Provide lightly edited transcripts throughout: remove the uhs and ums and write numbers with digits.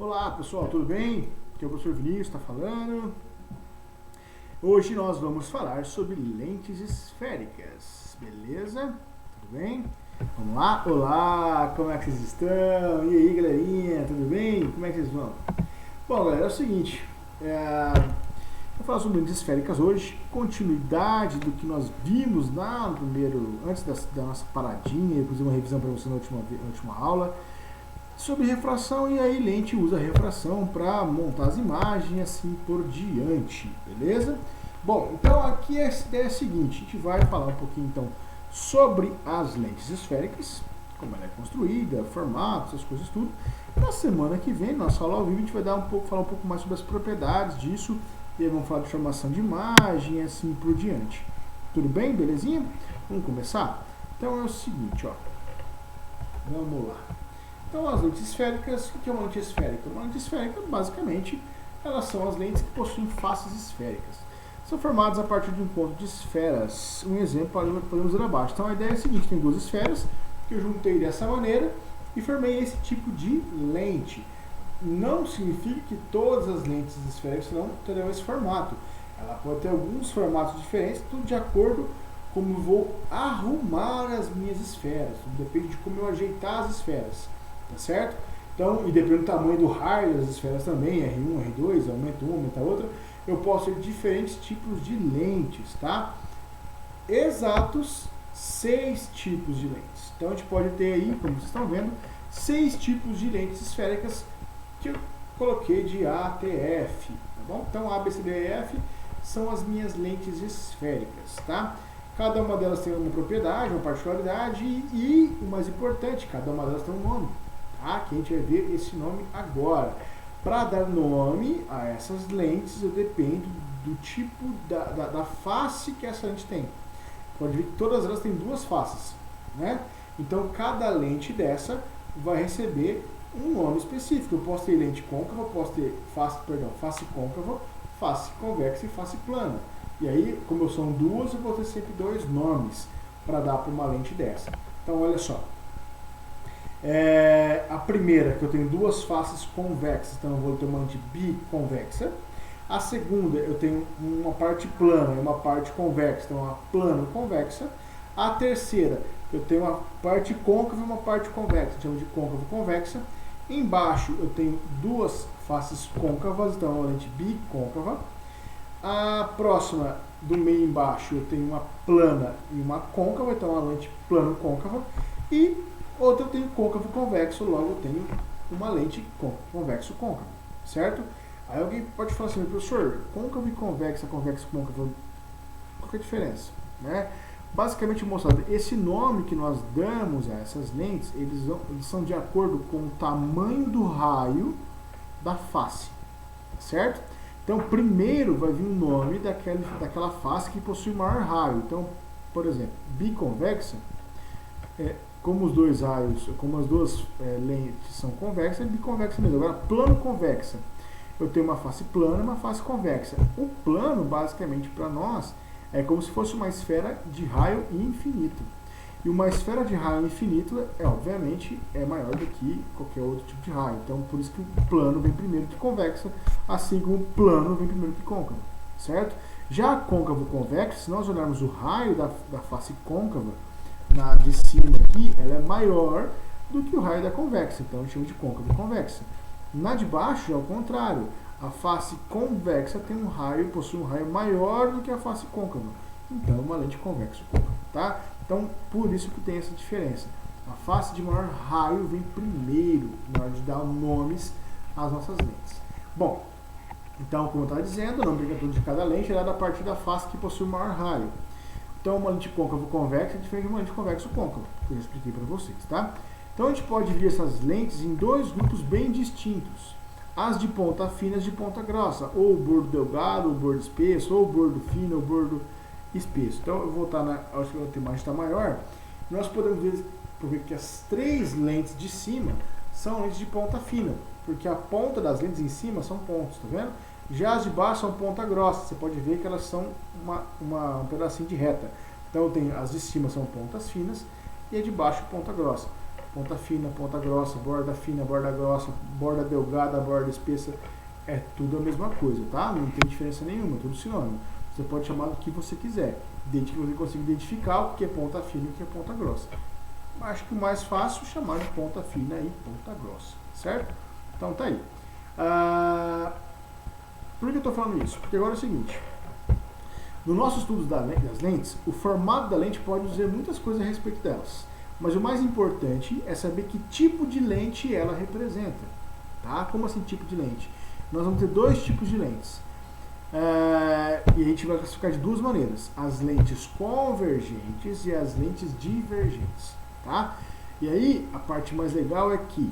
Olá pessoal, tudo bem? Aqui é o professor Vinícius, está falando. Hoje nós vamos falar sobre lentes esféricas, beleza? Tudo bem? Vamos lá? Olá, como é que vocês estão? E aí galerinha, tudo bem? Como é que vocês vão? Bom galera, é o seguinte, vou falar sobre lentes esféricas hoje, continuidade do que nós vimos lá no primeiro, antes da nossa paradinha, inclusive uma revisão para você na última aula, sobre refração, e aí lente usa refração para montar as imagens e assim por diante, beleza? Bom, então aqui a ideia é a seguinte, a gente vai falar um pouquinho então sobre as lentes esféricas, como ela é construída, formatos, essas coisas tudo. Na semana que vem, nossa aula ao vivo, a gente vai falar um pouco mais sobre as propriedades disso, e aí vamos falar de formação de imagem e assim por diante. Tudo bem? Belezinha? Vamos começar? Então é o seguinte, ó. Vamos lá. Então, as lentes esféricas, o que é uma lente esférica? Uma lente esférica, basicamente, elas são as lentes que possuem faces esféricas. São formadas a partir de um conjunto de esferas. Um exemplo podemos ver abaixo. Então, a ideia é a seguinte, tem duas esferas, que eu juntei dessa maneira e formei esse tipo de lente. Não significa que todas as lentes esféricas não terão esse formato. Ela pode ter alguns formatos diferentes, tudo de acordo com como eu vou arrumar as minhas esferas. Depende de como eu ajeitar as esferas. Tá certo? Então, e dependendo do tamanho do raio das esferas também, R1, R2, aumenta uma, aumenta outra, eu posso ter diferentes tipos de lentes, tá? Exatos 6 tipos de lentes. Então, a gente pode ter aí, como vocês estão vendo, 6 tipos de lentes esféricas que eu coloquei de A até F, tá bom? Então, A, B, C, D, E, F são as minhas lentes esféricas, tá? Cada uma delas tem uma propriedade, uma particularidade e o mais importante, cada uma delas tem um nome. Tá? Que a gente vai ver esse nome agora. Para dar nome a essas lentes, eu dependo do tipo da face que essa lente tem. Pode ver que todas elas têm duas faces, né? Então, cada lente dessa vai receber um nome específico. Eu posso ter lente côncava, posso ter face côncava, face convexa e face plana. E aí, como são duas, eu vou ter sempre dois nomes para dar para uma lente dessa. Então, olha só. A primeira, que eu tenho duas faces convexas, então eu vou ter uma lente biconvexa. A segunda, eu tenho uma parte plana e uma parte convexa, então uma plano-convexa. A terceira, eu tenho uma parte côncava e uma parte convexa, chama de côncavo-convexa. Embaixo, eu tenho duas faces côncavas, então uma lente bicôncava. A próxima, do meio embaixo, eu tenho uma plana e uma côncava, então uma lente plano-côncava. E outra eu tenho côncavo-convexo, logo eu tenho uma lente convexo-côncavo, certo? Aí alguém pode falar assim, professor, côncavo e convexa, convexo-côncavo, qual que é a diferença? Né? Basicamente, mostrado, esse nome que nós damos a essas lentes, eles são de acordo com o tamanho do raio da face, certo? Então, primeiro vai vir o nome daquela face que possui maior raio. Então, por exemplo, biconvexa, como os dois raios, como as duas lentes são convexas, é biconvexa mesmo. Agora, plano convexa, eu tenho uma face plana e uma face convexa. O plano, basicamente, para nós, é como se fosse uma esfera de raio infinito. E uma esfera de raio infinito, obviamente, é maior do que qualquer outro tipo de raio. Então, por isso que o plano vem primeiro que convexa, assim como o plano vem primeiro que côncavo, certo? Já côncavo-convexo, se nós olharmos o raio da face côncava, de cima aqui, ela é maior do que o raio da convexa, então a gente chama de côncavo-convexa. Na de baixo é o contrário, a face convexa possui um raio maior do que a face côncava, então é uma lente convexo-côncava, tá? Então, por isso que tem essa diferença. A face de maior raio vem primeiro, na hora de dar nomes às nossas lentes. Bom, então, como eu estava dizendo, o nome de cada lente é dado a partir da face que possui maior raio. Então, uma lente côncavo-convexa é diferente de uma lente convexo-côncava, que eu já expliquei para vocês, tá? Então, a gente pode dividir essas lentes em dois grupos bem distintos. As de ponta fina e as de ponta grossa, ou bordo delgado, ou bordo espesso, ou bordo fino, ou bordo espesso. Então, eu vou voltar acho que a imagem está maior. Nós podemos ver que as três lentes de cima são lentes de ponta fina, porque a ponta das lentes em cima são pontos, tá vendo? Já as de baixo são ponta grossa, você pode ver que elas são um pedacinho de reta. Então, as de cima são pontas finas e a de baixo ponta grossa. ponta fina, ponta grossa, borda fina, borda grossa, borda delgada, borda espessa, é tudo a mesma coisa, tá? Não tem diferença nenhuma, é tudo sinônimo. Você pode chamar do que você quiser, desde que você consiga identificar o que é ponta fina e o que é ponta grossa. Acho que o mais fácil é chamar de ponta fina e ponta grossa, certo? Então tá aí. Por que eu estou falando isso? Porque agora é o seguinte, no nosso estudo das lentes, o formato da lente pode dizer muitas coisas a respeito delas, mas o mais importante é saber que tipo de lente ela representa, tá? Como assim tipo de lente? Nós vamos ter dois tipos de lentes, e a gente vai classificar de duas maneiras, as lentes convergentes e as lentes divergentes, tá? E aí, a parte mais legal é que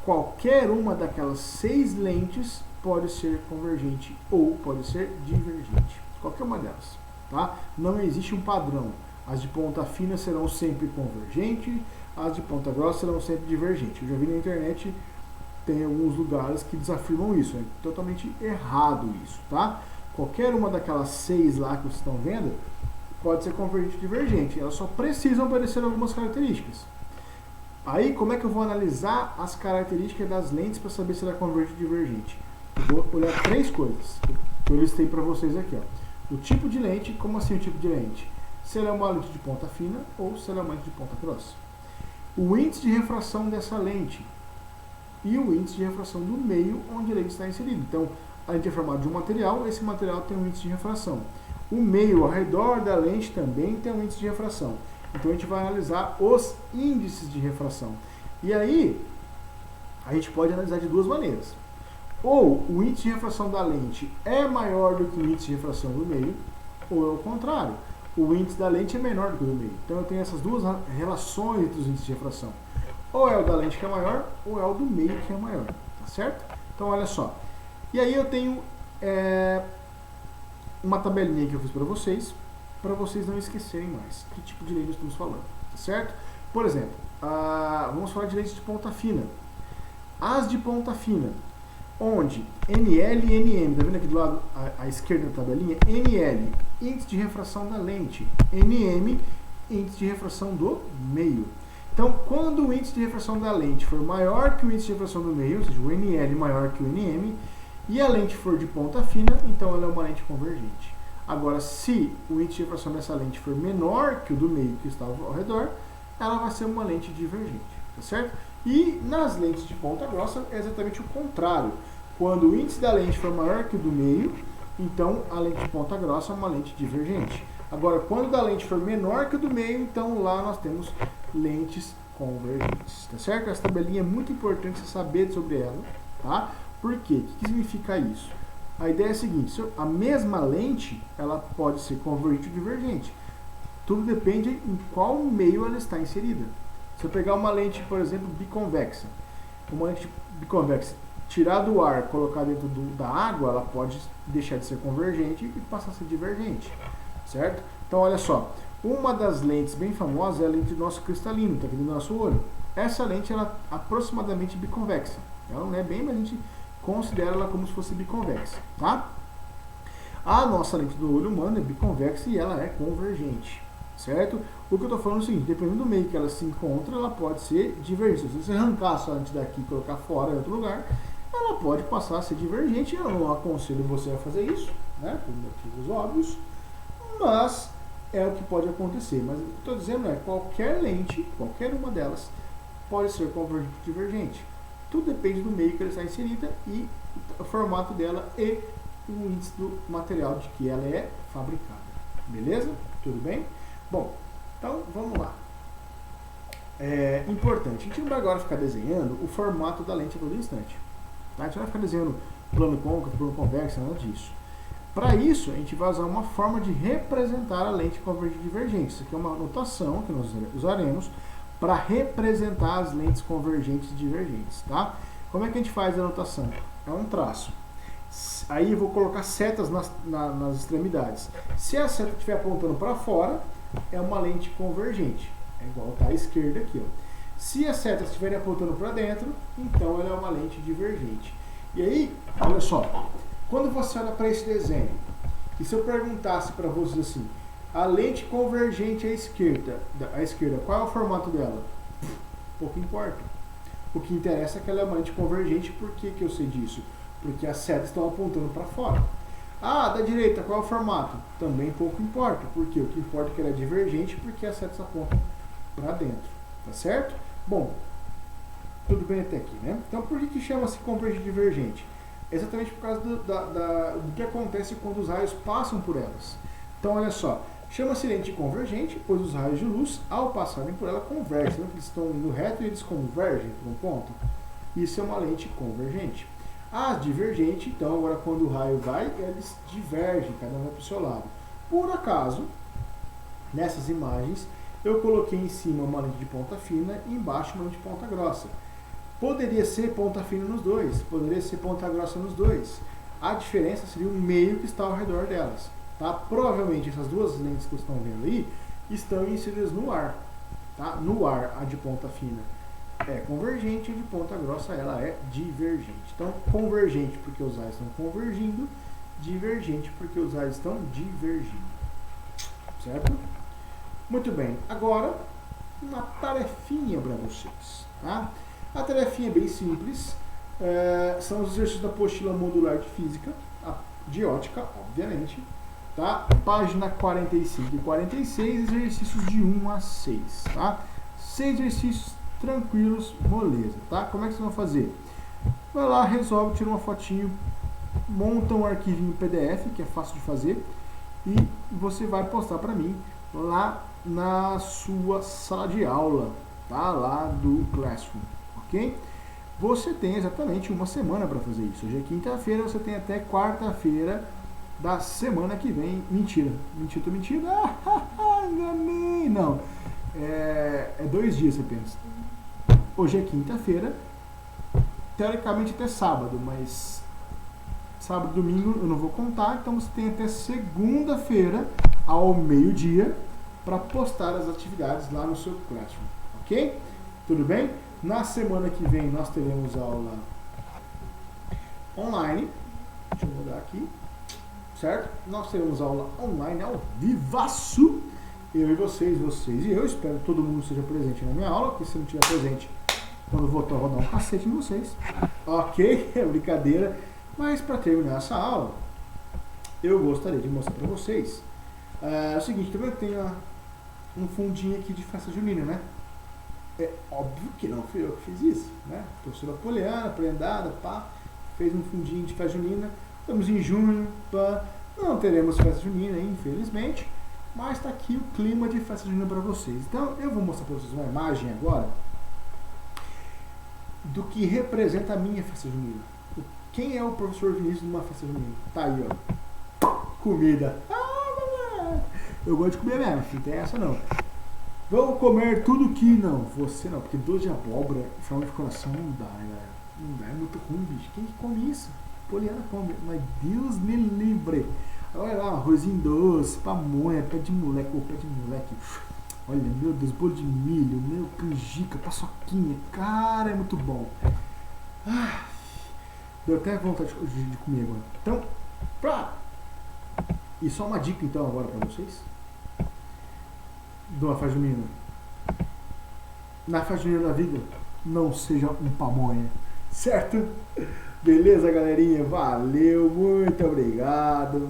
qualquer uma daquelas 6 lentes pode ser convergente ou pode ser divergente. Qualquer uma delas, tá? Não existe um padrão. As de ponta fina serão sempre convergentes, as de ponta grossa serão sempre divergentes. Eu já vi na internet, tem alguns lugares que desafirmam isso. É totalmente errado isso, tá? Qualquer uma daquelas 6 lá que vocês estão vendo pode ser convergente ou divergente. Elas só precisam obedecer algumas características. Aí, como é que eu vou analisar as características das lentes para saber se ela é convergente ou divergente? Eu vou olhar 3 coisas que eu listei para vocês aqui, ó. O tipo de lente, como assim o tipo de lente? Se ela é uma lente de ponta fina ou se ela é uma lente de ponta grossa. O índice de refração dessa lente e o índice de refração do meio onde a lente está inserida. Então, a lente é formada de um material, esse material tem um índice de refração. O meio ao redor da lente também tem um índice de refração. Então, a gente vai analisar os índices de refração. E aí, a gente pode analisar de duas maneiras. Ou o índice de refração da lente é maior do que o índice de refração do meio, ou é o contrário. O índice da lente é menor do que o do meio. Então, eu tenho essas duas relações entre os índices de refração. Ou é o da lente que é maior, ou é o do meio que é maior. Tá certo? Então, olha só. E aí, eu tenho uma tabelinha que eu fiz para vocês não esquecerem mais que tipo de lente nós estamos falando. Tá certo? Por exemplo, vamos falar de lentes de ponta fina. As de ponta fina, onde NL e NM, tá vendo aqui do lado à esquerda da tabelinha? NL, índice de refração da lente. NM, índice de refração do meio. Então, quando o índice de refração da lente for maior que o índice de refração do meio, ou seja, o NL maior que o NM, e a lente for de ponta fina, então ela é uma lente convergente. Agora, se o índice de refração dessa lente for menor que o do meio que estava ao redor, ela vai ser uma lente divergente, tá certo? E nas lentes de ponta grossa é exatamente o contrário. Quando o índice da lente for maior que o do meio, então a lente de ponta grossa é uma lente divergente. Agora, quando da lente for menor que o do meio, então lá nós temos lentes convergentes, tá certo? Essa tabelinha é muito importante você saber sobre ela, tá? Por quê? O que significa isso? A ideia é a seguinte, a mesma lente, ela pode ser convergente ou divergente. Tudo depende em qual meio ela está inserida. Se eu pegar uma lente, por exemplo, biconvexa, uma lente biconvexa, tirar do ar, colocar dentro da água, ela pode deixar de ser convergente e passar a ser divergente, certo? Então, olha só, uma das lentes bem famosas é a lente do nosso cristalino, está aqui do nosso olho. Essa lente, ela é aproximadamente biconvexa. Ela não é bem, mas a gente considera ela como se fosse biconvexa, tá? A nossa lente do olho humano é biconvexa e ela é convergente, certo? O que eu estou falando é o seguinte, dependendo do meio que ela se encontra, ela pode ser divergente. Se você arrancar essa lente daqui e colocar fora em outro lugar, ela pode passar a ser divergente. Eu não aconselho você a fazer isso, né, por motivos óbvios, mas é o que pode acontecer. Mas o que eu estou dizendo é, qualquer lente, qualquer uma delas, pode ser convergente ou divergente. Tudo depende do meio que ela está inserida e o formato dela e o índice do material de que ela é fabricada. Beleza? Tudo bem? Bom, então vamos lá. É importante, a gente não vai agora ficar desenhando o formato da lente a todo instante. Tá? A gente não vai ficar desenhando plano côncavo, plano convexo, nada disso. Para isso, a gente vai usar uma forma de representar a lente convergente e divergente. Isso aqui é uma notação que nós usaremos para representar as lentes convergentes e divergentes, tá? Como é que a gente faz a notação? É um traço. Aí eu vou colocar setas nas extremidades. Se a seta estiver apontando para fora, é uma lente convergente. É igual tá à esquerda aqui, ó. Se as setas estiverem apontando para dentro, então ela é uma lente divergente. E aí, olha só, quando você olha para esse desenho, e se eu perguntasse para vocês assim, a lente convergente à esquerda, qual é o formato dela? pouco importa. O que interessa é que ela é uma lente convergente. Por que eu sei disso? Porque as setas estão apontando para fora. Ah, da direita, qual é o formato? Também pouco importa. Por quê? O que importa é que ela é divergente, porque as setas apontam para dentro. Tá certo? Bom, tudo bem até aqui, né? Então, por que chama-se convergente divergente? Exatamente por causa do que acontece quando os raios passam por elas. Então, olha só. Chama-se lente convergente, pois os raios de luz, ao passarem por ela, convergem. Eles estão indo reto e eles convergem para um ponto. Isso é uma lente convergente. A divergente, então, agora quando o raio vai, eles divergem, cada um vai para o seu lado. Por acaso, nessas imagens, eu coloquei em cima uma lente de ponta fina e embaixo uma lente de ponta grossa. Poderia ser ponta fina nos dois, poderia ser ponta grossa nos dois. A diferença seria o meio que está ao redor delas. Tá? Provavelmente essas duas lentes que vocês estão vendo aí estão inseridas no ar. Tá? No ar, a de ponta fina é convergente, a de ponta grossa ela é divergente. Então, convergente porque os raios estão convergindo, divergente porque os raios estão divergindo. Certo? Muito bem. Agora, uma tarefinha para vocês. Tá? A tarefinha é bem simples. São os exercícios da apostila modular de física, de ótica, obviamente. Tá? Página 45 e 46, exercícios de 1 a 6. Tá? 6 exercícios tranquilos, moleza, tá? Como é que vocês vão fazer? Vai lá, resolve, tira uma fotinho, monta um arquivinho PDF, que é fácil de fazer, e você vai postar para mim lá na sua sala de aula, tá? Lá do Classroom, ok? Você tem exatamente uma semana para fazer isso. Hoje é quinta-feira, você tem até quarta-feira da semana que vem. Mentira, tô mentindo. Enganei. Não, é 2 dias apenas. Hoje é quinta-feira, teoricamente até sábado, mas sábado e domingo eu não vou contar, então você tem até segunda-feira ao meio-dia para postar as atividades lá no seu Classroom, ok? Tudo bem? Na semana que vem nós teremos aula online, deixa eu mudar aqui, certo? Nós teremos aula online ao vivaço, eu e vocês e eu, espero que todo mundo esteja presente na minha aula, porque se não estiver presente, quando voltar, eu vou dar um cacete em vocês. Ok? É brincadeira. Mas para terminar essa aula, eu gostaria de mostrar para vocês o seguinte, também tem um fundinho aqui de festa junina, né? É óbvio que não fui eu que fiz isso, né? Professora Poliana, prendada, pá, fez um fundinho de festa junina. Estamos em junho, pá, não teremos festa junina, infelizmente, mas está aqui o clima de festa junina para vocês. Então, eu vou mostrar para vocês uma imagem agora do que representa a minha festa junina. Quem é o professor Vinícius numa festa junina? Tá aí, ó. Comida. Eu gosto de comer mesmo, não tem essa não. Vamos comer tudo que não. Você não, porque doce de abóbora, frango de coração não dá, galera. Não dá, é muito ruim, bicho. Quem que come isso? Poliana come, mas Deus me livre. Olha lá, arrozinho doce, pamonha, pé de moleque. Olha, meu Deus, bolo de milho, meu, canjica, paçoquinha. Cara, é muito bom. Deu até vontade de comer agora. Então, e só uma dica então agora para vocês. De uma festa junina. Na festa junina da vida, não seja um pamonha. Certo? Beleza, galerinha? Valeu, muito obrigado.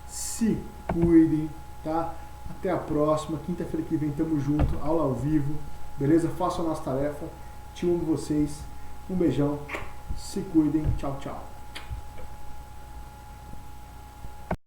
Se cuidem, tá? Até a próxima. Quinta-feira que vem tamo junto, aula ao vivo. Beleza? Façam a nossa tarefa. Te amo vocês. Um beijão. Se cuidem. Tchau, tchau.